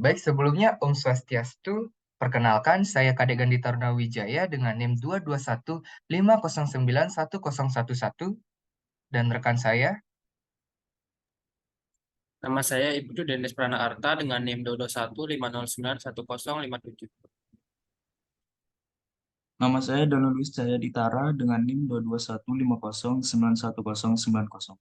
Baik, sebelumnya Om Swastiastu. Perkenalkan, saya Kadek Gandi Tarunawijaya dengan NIM 221509111 dan rekan saya. Nama saya Ibtu Dennis Prana Arta dengan NIM 22150911057. Nama saya Dono Luis Cahaya Ditara dengan NIM 22150911090.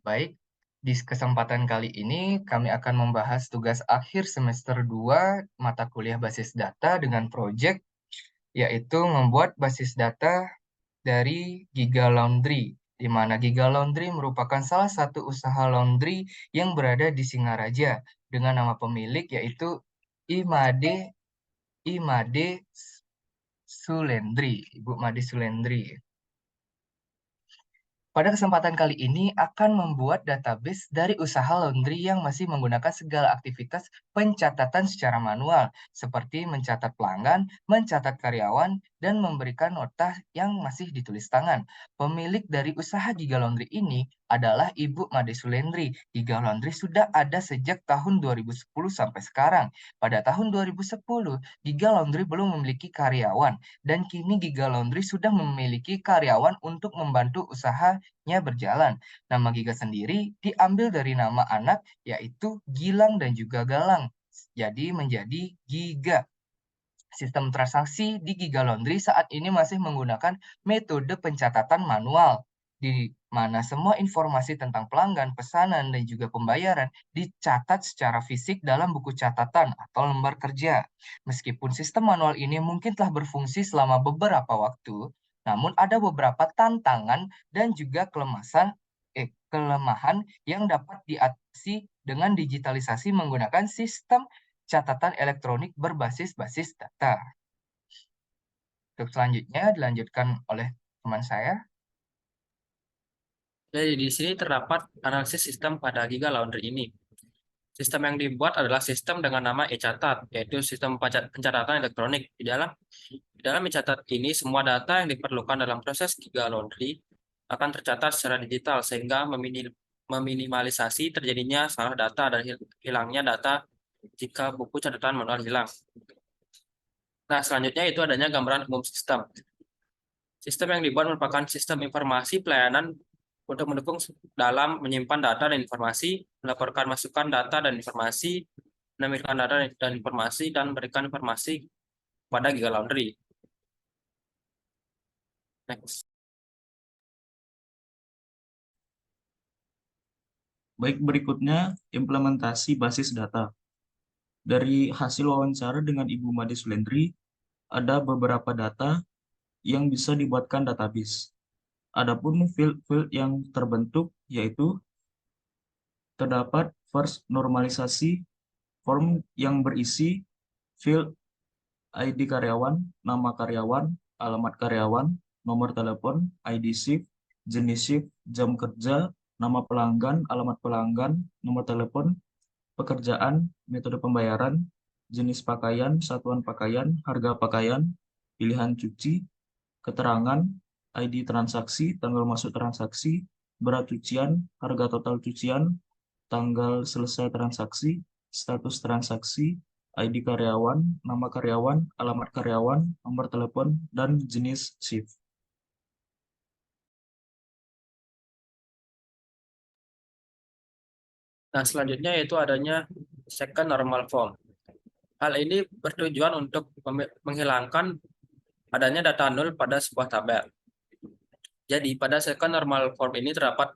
Baik, di kesempatan kali ini kami akan membahas tugas akhir semester 2 mata kuliah basis data dengan proyek, yaitu membuat basis data dari Giga Laundry, di mana Giga Laundry merupakan salah satu usaha laundry yang berada di Singaraja dengan nama pemilik yaitu Imade Imade Sulendri, Ibu Made Sulendri. Pada kesempatan kali ini akan membuat database dari usaha laundry yang masih menggunakan segala aktivitas pencatatan secara manual, seperti mencatat pelanggan, mencatat karyawan, dan memberikan nota yang masih ditulis tangan. Pemilik dari usaha Giga Laundry ini adalah Ibu Made Sulendri. Giga Laundry sudah ada sejak tahun 2010 sampai sekarang. Pada tahun 2010, Giga Laundry belum memiliki karyawan, dan kini Giga Laundry sudah memiliki karyawan untuk membantu usahanya berjalan. Nama Giga sendiri diambil dari nama anak, yaitu Gilang dan juga Galang. Jadi menjadi Giga. Sistem transaksi di Giga Laundry saat ini masih menggunakan metode pencatatan manual, di mana semua informasi tentang pelanggan, pesanan, dan juga pembayaran dicatat secara fisik dalam buku catatan atau lembar kerja. Meskipun sistem manual ini mungkin telah berfungsi selama beberapa waktu, namun ada beberapa tantangan dan juga kelemahan yang dapat diatasi dengan digitalisasi menggunakan sistem catatan elektronik berbasis data. Untuk selanjutnya dilanjutkan oleh teman saya. Jadi di sini terdapat analisis sistem pada Giga Laundry ini. Sistem yang dibuat adalah sistem dengan nama e-catat, yaitu sistem pencatatan elektronik. Di dalam e-catat ini, semua data yang diperlukan dalam proses Giga Laundry akan tercatat secara digital sehingga meminimalisasi terjadinya salah data dan hilangnya data jika buku catatan manual hilang. Nah, selanjutnya itu adanya gambaran umum sistem. Sistem yang dibuat merupakan sistem informasi pelayanan untuk mendukung dalam menyimpan data dan informasi, melaporkan masukan data dan informasi, menampilkan data dan informasi, dan memberikan informasi pada Giga Laundry. Next. Baik, berikutnya implementasi basis data. Dari hasil wawancara dengan Ibu Made Sulendri, ada beberapa data yang bisa dibuatkan database. Adapun field-field yang terbentuk yaitu terdapat first normalisasi form yang berisi field ID karyawan, nama karyawan, alamat karyawan, nomor telepon, ID shift, jenis shift, jam kerja, nama pelanggan, alamat pelanggan, nomor telepon, pekerjaan, metode pembayaran, jenis pakaian, satuan pakaian, harga pakaian, pilihan cuci, keterangan, ID transaksi, tanggal masuk transaksi, berat cucian, harga total cucian, tanggal selesai transaksi, status transaksi, ID karyawan, nama karyawan, alamat karyawan, nomor telepon, dan jenis shift. Nah, selanjutnya yaitu adanya second normal form. Hal ini bertujuan untuk menghilangkan adanya data nol pada sebuah tabel. Jadi, pada second normal form ini terdapat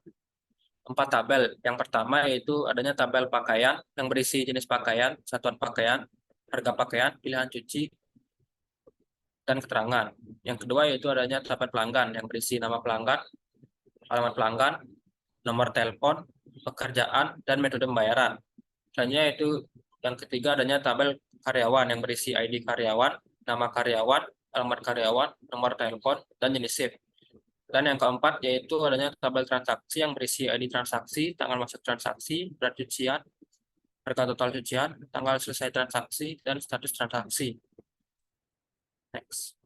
4 tabel. Yang pertama yaitu adanya tabel pakaian yang berisi jenis pakaian, satuan pakaian, harga pakaian, pilihan cuci, dan keterangan. Yang kedua yaitu adanya tabel pelanggan yang berisi nama pelanggan, alamat pelanggan, nomor telepon, pekerjaan, dan metode pembayaran. Selanjutnya yaitu yang ketiga adanya tabel karyawan yang berisi ID karyawan, nama karyawan, alamat karyawan, nomor telepon, dan jenis shift. Dan yang keempat yaitu adanya tabel transaksi yang berisi ID transaksi, tanggal masuk transaksi, berat cucian, harga total cucian, tanggal selesai transaksi, dan status transaksi. Next.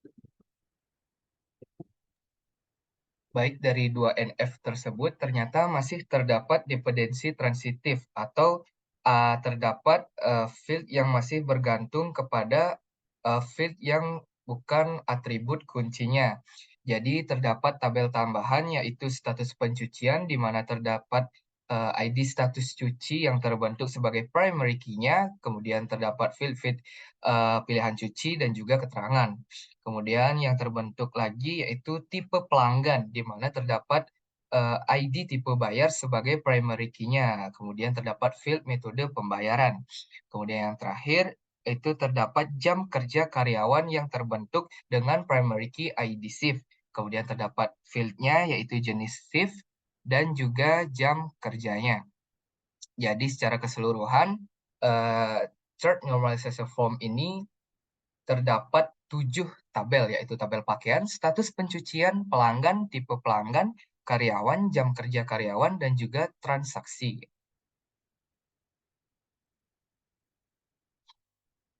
Baik dari dua NF tersebut ternyata masih terdapat dependensi transitif atau terdapat, field yang masih bergantung kepada, field yang bukan atribut kuncinya. Jadi terdapat tabel tambahan yaitu status pencucian di mana terdapat, ID status cuci yang terbentuk sebagai primary key-nya, kemudian terdapat field-field, pilihan cuci dan juga keterangan. Kemudian yang terbentuk lagi yaitu tipe pelanggan di mana terdapat ID tipe bayar sebagai primary key-nya, kemudian terdapat field metode pembayaran. Kemudian yang terakhir, itu terdapat jam kerja karyawan yang terbentuk dengan primary key ID shift. Kemudian terdapat field-nya yaitu jenis shift dan juga jam kerjanya. Jadi secara keseluruhan, chart normalization form ini terdapat 7 tabel, yaitu tabel pakaian, status pencucian, pelanggan, tipe pelanggan, karyawan, jam kerja karyawan, dan juga transaksi.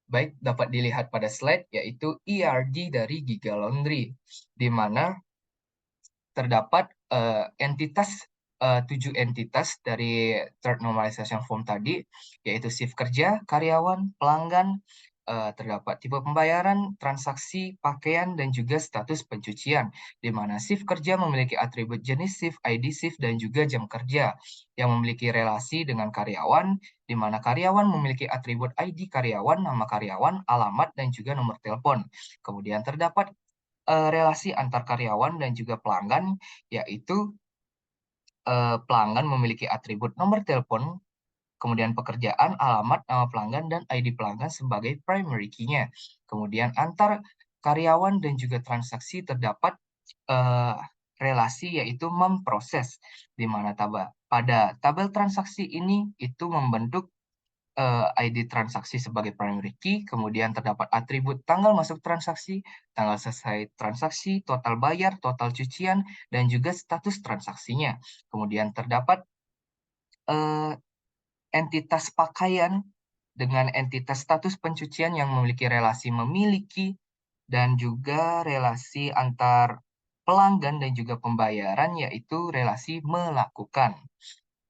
Baik, dapat dilihat pada slide, yaitu ERD dari Giga Laundry, di mana terdapat, entitas, 7 entitas dari third normalization form tadi, yaitu shift kerja, karyawan, pelanggan, terdapat tipe pembayaran, transaksi, pakaian, dan juga status pencucian, di mana shift kerja memiliki atribut jenis shift, ID shift, dan juga jam kerja, yang memiliki relasi dengan karyawan, di mana karyawan memiliki atribut ID karyawan, nama karyawan, alamat, dan juga nomor telepon. Kemudian terdapat relasi antar karyawan dan juga pelanggan, yaitu, pelanggan memiliki atribut nomor telepon, kemudian pekerjaan, alamat, nama pelanggan, dan ID pelanggan sebagai primary key-nya. Kemudian antar karyawan dan juga transaksi terdapat, eee, relasi yaitu memproses, di mana pada tabel transaksi ini itu membentuk ID transaksi sebagai primary key, kemudian terdapat atribut tanggal masuk transaksi, tanggal selesai transaksi, total bayar, total cucian, dan juga status transaksinya. Kemudian terdapat, eee, entitas pakaian dengan entitas status pencucian yang memiliki relasi memiliki dan juga relasi antar pelanggan dan juga pembayaran, yaitu relasi melakukan.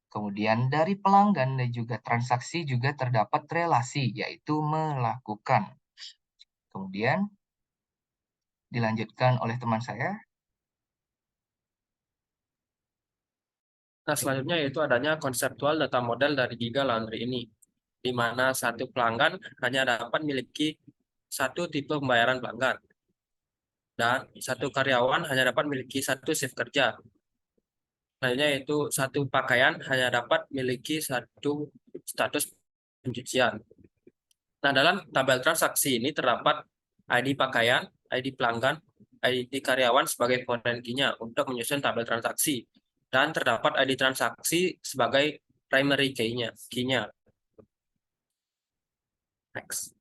Kemudian dari pelanggan dan juga transaksi juga terdapat relasi, yaitu melakukan. Kemudian dilanjutkan oleh teman saya. Nah, selanjutnya yaitu adanya konseptual data model dari Giga Laundry ini, di mana satu pelanggan hanya dapat memiliki satu tipe pembayaran pelanggan, dan satu karyawan hanya dapat memiliki satu shift kerja. Selanjutnya yaitu satu pakaian hanya dapat memiliki satu status pencucian. Nah, dalam tabel transaksi ini terdapat ID pakaian, ID pelanggan, ID karyawan sebagai foreign key-nya untuk menyusun tabel transaksi, dan terdapat ID transaksi sebagai primary key-nya. Next.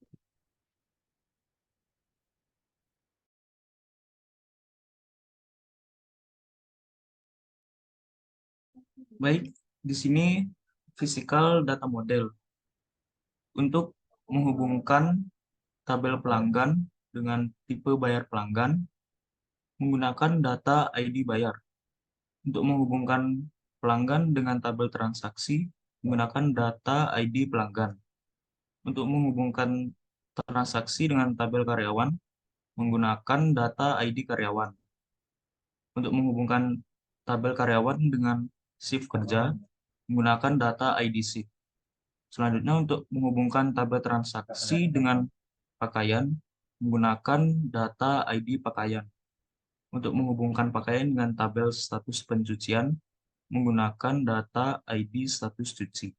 Baik, di sini physical data model untuk menghubungkan tabel pelanggan dengan tipe bayar pelanggan menggunakan data ID bayar. Untuk menghubungkan pelanggan dengan tabel transaksi menggunakan data ID pelanggan. Untuk menghubungkan transaksi dengan tabel karyawan menggunakan data ID karyawan. Untuk menghubungkan tabel karyawan dengan shift kerja menggunakan data ID shift. Selanjutnya untuk menghubungkan tabel transaksi dengan pakaian menggunakan data ID pakaian. Untuk menghubungkan pakaian dengan tabel status pencucian menggunakan data ID status cuci.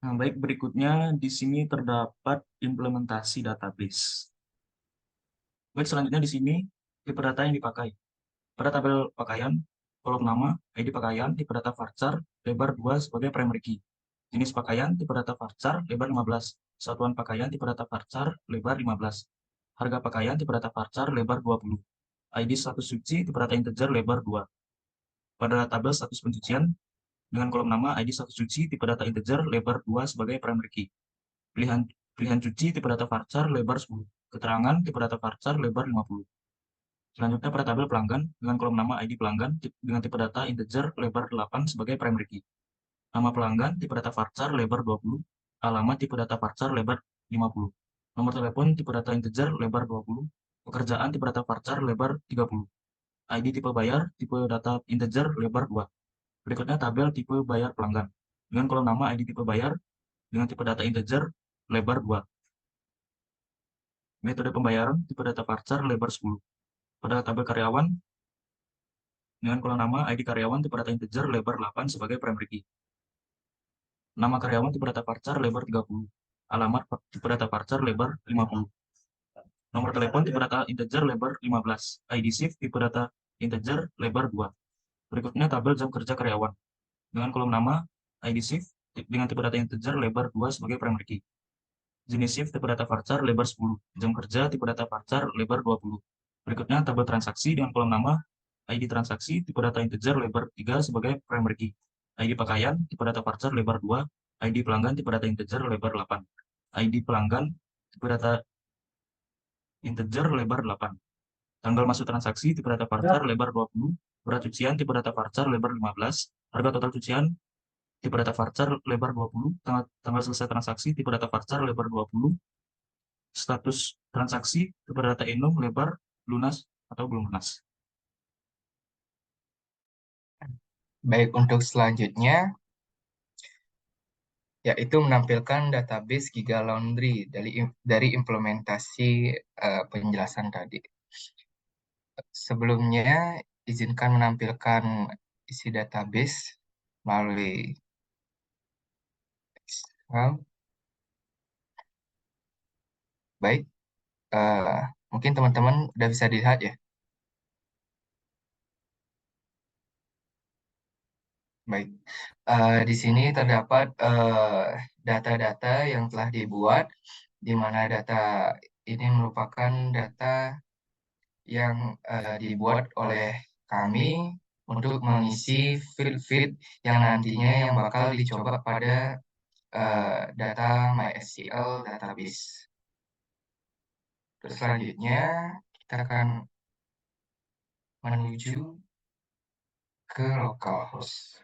Nah, baik, berikutnya di sini terdapat implementasi database. Baik, selanjutnya di sini tipe data yang dipakai. Pada tabel pakaian, kolom nama, ID pakaian, tipe data varchar, lebar 2 sebagai primary key. Jenis pakaian, tipe data varchar, lebar 15. Satuan pakaian, tipe data varchar, lebar 15. Harga pakaian, tipe data varchar, lebar 20. ID status suci, tipe data integer, lebar 2. Pada tabel status pencucian, dengan kolom nama, ID status suci, tipe data integer, lebar 2 sebagai primary key. Pilihan cuci, tipe data varchar, lebar 10. Keterangan, tipe data varchar, lebar 50. Selanjutnya pada tabel pelanggan dengan kolom nama ID pelanggan dengan tipe data integer lebar 8 sebagai primary key. Nama pelanggan tipe data varchar lebar 20, alamat tipe data varchar lebar 50. Nomor telepon tipe data integer lebar 20, pekerjaan tipe data varchar lebar 30. ID tipe bayar tipe data integer lebar 2. Berikutnya tabel tipe bayar pelanggan dengan kolom nama ID tipe bayar dengan tipe data integer lebar 2. Metode pembayaran tipe data varchar lebar 10. Pada tabel karyawan dengan kolom nama ID karyawan tipe data integer lebar 8 sebagai primary key. Nama karyawan tipe data varchar lebar 30. Alamat tipe data varchar lebar 50. Nomor telepon tipe data integer lebar 15. ID shift tipe data integer lebar 2. Berikutnya tabel jam kerja karyawan dengan kolom nama ID shift dengan tipe data integer lebar 2 sebagai primary key. Jenis shift tipe data varchar lebar 10. Jam kerja tipe data varchar lebar 20. Berikutnya tabel transaksi dengan kolom nama ID transaksi tipe data integer lebar 3 sebagai primary key. ID pakaian tipe data varchar lebar 2. ID pelanggan tipe data integer lebar 8. ID pelanggan tipe data integer lebar 8. Tanggal masuk transaksi tipe data varchar lebar 20. Berat cucian tipe data varchar lebar 15. Harga total cucian tipe data varchar lebar 20. Tanggal selesai transaksi tipe data varchar lebar 20. Status transaksi tipe data enum lebar lunas atau belum lunas. Baik, untuk selanjutnya yaitu menampilkan database Giga Laundry dari implementasi penjelasan tadi. Sebelumnya, izinkan menampilkan isi database melalui Excel. Baik, mungkin teman-teman udah bisa dilihat ya. Baik, di sini terdapat data-data yang telah dibuat, di mana data ini merupakan data yang dibuat oleh kami untuk mengisi field-field yang nantinya yang bakal dicoba pada data MySQL database. Terus selanjutnya kita akan menuju ke localhost.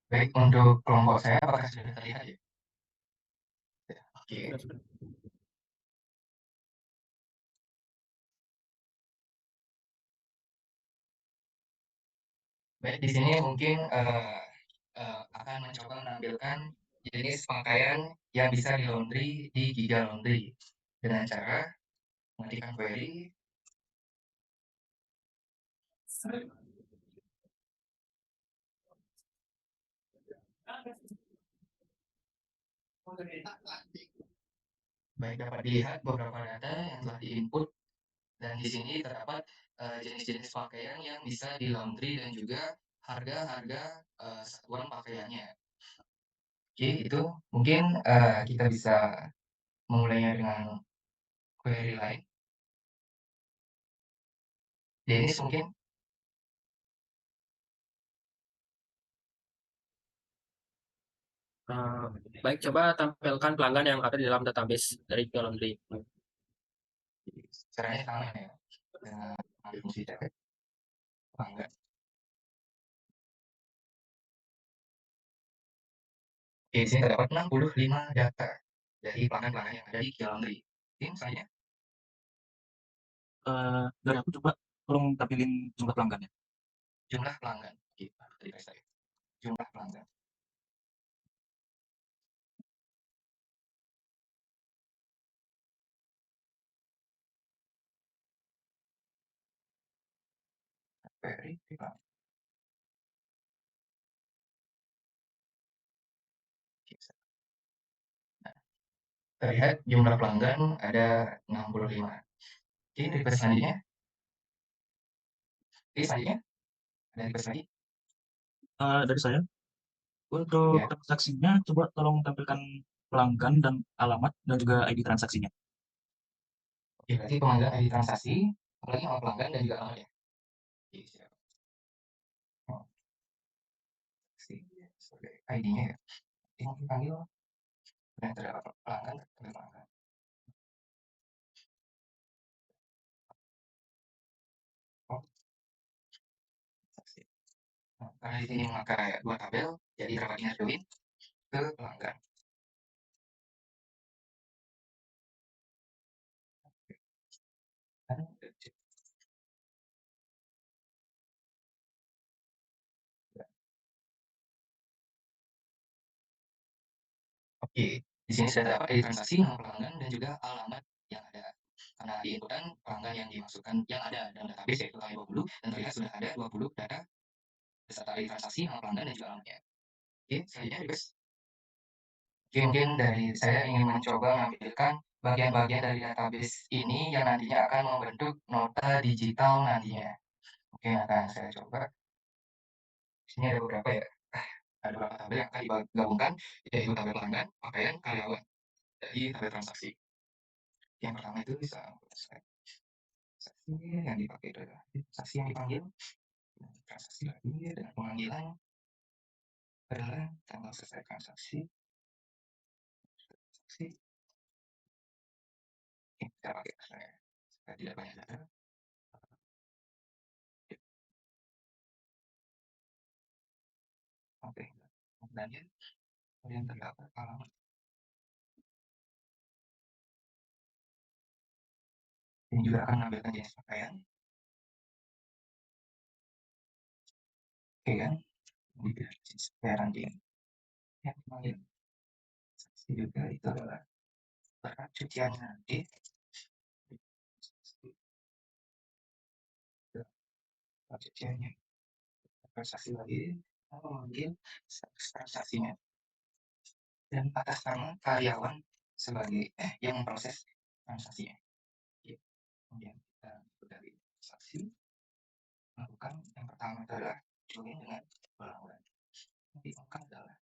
Baik, untuk kelompok saya apakah sudah terlihat ya? Oke. Baik, di sini mungkin akan mencoba menampilkan jenis pakaian yang bisa di laundry di Giga Laundry dengan cara mengetikkan query. Baik, dapat dilihat beberapa data yang telah diinput dan di sini terdapat jenis-jenis pakaian yang bisa di laundry dan juga harga-harga satuan pakaiannya. Oke, itu mungkin kita bisa memulainya dengan query lain. Dennis mungkin. Baik, coba tampilkan pelanggan yang ada di dalam database dari Laundry. Caranya sama ya, dengan ambil fungsi chat pelanggan. Oke, di sini terdapat 65 data dari pelanggan-pelanggan yang ada di Laundry. Tim selanjutnya, Dari aku coba tolong tampilin jumlah pelanggannya. jumlah pelanggan. Oke, tadi saya. Jumlah pelanggan. Query, pelanggan. Nah, terlihat jumlah pelanggan ada 65. Oke, request selanjutnya. Oke, selanjutnya ada request lagi. Dari saya, untuk Ya. transaksinya coba tolong tampilkan pelanggan dan alamat dan juga ID transaksinya. Oke, berarti pelanggan ID transaksi, apalagi nama pelanggan dan juga alamat ya. Oke, siap. Oh, ID-nya ya. Oke, mungkin panggil yang terdapat pelanggan terdapat pelanggan. Oh, transaksi. Nah, karena di sini memakai 2 tabel, jadi dapat inner join ke pelanggan. Dan oke, di sini sudah dapat dari transaksi, nama pelanggan, dan juga alamat yang ada. Karena di inputan pelanggan yang dimasukkan yang ada dalam database yaitu kali 20 dan terlihat sudah ada 20 data beserta dari transaksi, nama pelanggan, dan juga alamatnya. Oke, selanjutnya request. Oke, mungkin dari saya ingin mencoba menampilkan bagian-bagian dari database ini yang nantinya akan membentuk nota digital nantinya. Oke, akan saya coba. Di sini ada beberapa ya. Ada beberapa tabel yang akan digabungkan, yaitu tabel pelanggan, pakaian, karyawan, dari tabel transaksi. Yang pertama itu bisa transaksi yang dipakai adalah transaksi yang dipanggil, transaksi lagi dengan pemanggilan adalah tanggal selesai transaksi, transaksi. Ini kita pakai supaya tidak banyak data. Oke, kemudian yang terdapat alamat. Ini juga akan menampilkan jenis pakaian. Oke kan, di jenis pakaian nanti yang dipanggil transaksi juga itu adalah berat cucian nanti. Berat cuciannya transaksi lagi, memanggil transaksinya dan atas nama karyawan sebagai yang memproses transaksinya. Ya, kemudian kita dari transaksi melakukan yang pertama adalah join dengan pelanggan. Yang keempat adalah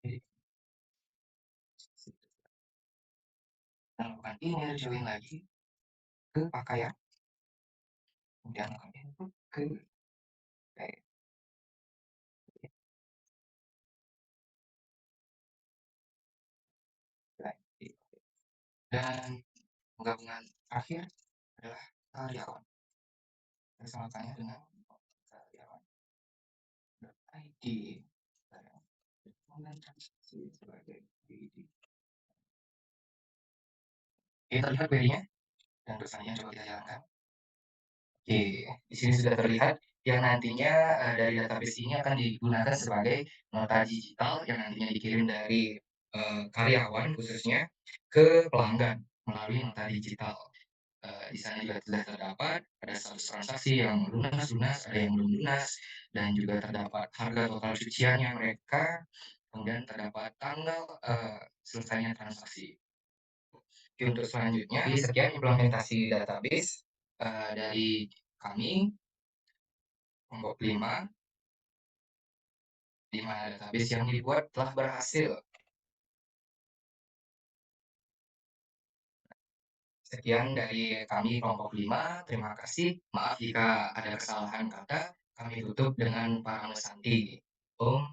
jadi melakukan inner join lagi ke pakaian, kemudian melakukan input ke pakaian. Dan penggabungan akhir adalah karyawan. Bersamakannya dengan karyawan. ID kemudian transaksi sebagai ID. Oke, terlihat query-nya dan pesannya coba kita jalankan. Oke, di sini sudah terlihat yang nantinya dari database ini akan digunakan sebagai nota digital yang nantinya dikirim dari karyawan khususnya ke pelanggan melalui nota digital. Di sana juga sudah terdapat ada status transaksi yang lunas, ada yang belum lunas, dan juga terdapat harga total cuciannya mereka, kemudian terdapat tanggal selesainya transaksi. Oke, untuk selanjutnya, sekian implementasi database dari kami kelompok 5, 5 database yang dibuat telah berhasil. Sekian dari kami kelompok 5, terima kasih. Maaf jika ada kesalahan kata, kami tutup dengan para mesanti. Om